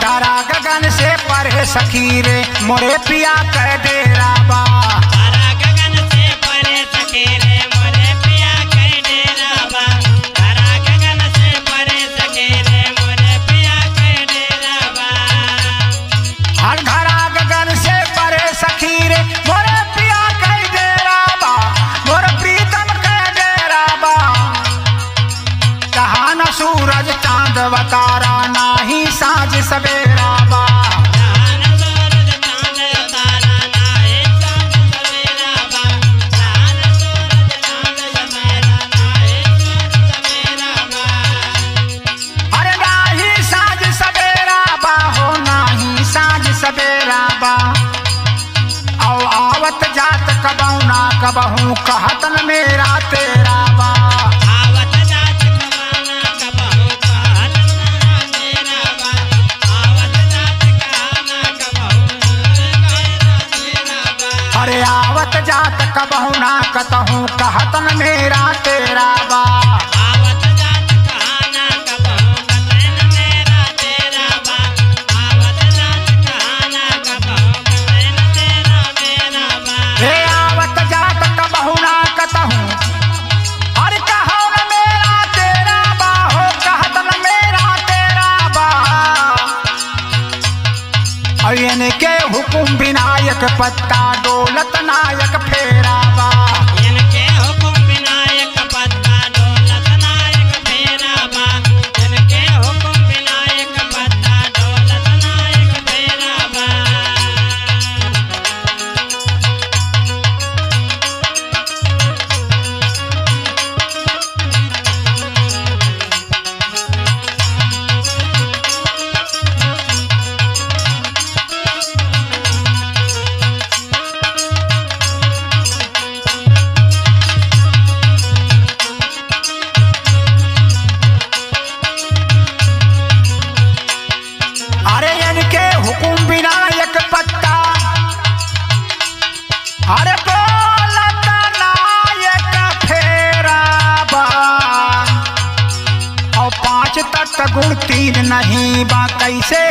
धारा गगन से परे सखी रे मोरे पिया कह डेरा बा। धारा गगन से परे सखी रे मोरे पिया कह डेरा बा। धारा गगन से परे सखी रे मोरे पिया कह डेरा बा। हर धारा गगन से परे सखी रे मोरे पिया कह डेरा बा। मोर प्रीतम कह डेरा बा। कहा न सूरज चांद वतारा नाही साँझ सवेरा बा। जहान सूरज चांद तारा नाहे साँझ सवेरा बा। जहान सूरज चांद सवेरा नाहे साँझ सवेरा बा। अरे नाही साँझ सवेरा बा हो नाही साँझ सवेरा बा। औ आवत जात कबहू ना कबहू कहतन मेरा तेरा बा। आवत जात कमाना कबहू कहत ना तेरा बा। आवत जात कहाना कबहू कहना तेरा बा। अरे आवत जात कबहू ना कतहू कहतन मेरा तेरा बा। आवत जात कहाना कबहू कहन मेरा तेरा बा। आवत जात कहाना कबहू कहन तेरा मेरा बा। हे आवत जात कबहू ना कतहू अरे कहो न मेरा तेरा बा हो कहतन मेरा तेरा बा। अयन के हुकुम विनायक पत्ता डोलत नायक फेरा बा। इनके हुकुम विनायक पत्ता डोलत नायक फेरा बा। इनके हुकुम विनायक पत्ता डोलत नायक फेरा बा। अरे इनके हुकुम विनायक पत्ता अरे डोलत नायक फेरा बा। और 5 तत्व गुण 3 नहीं बा कैसे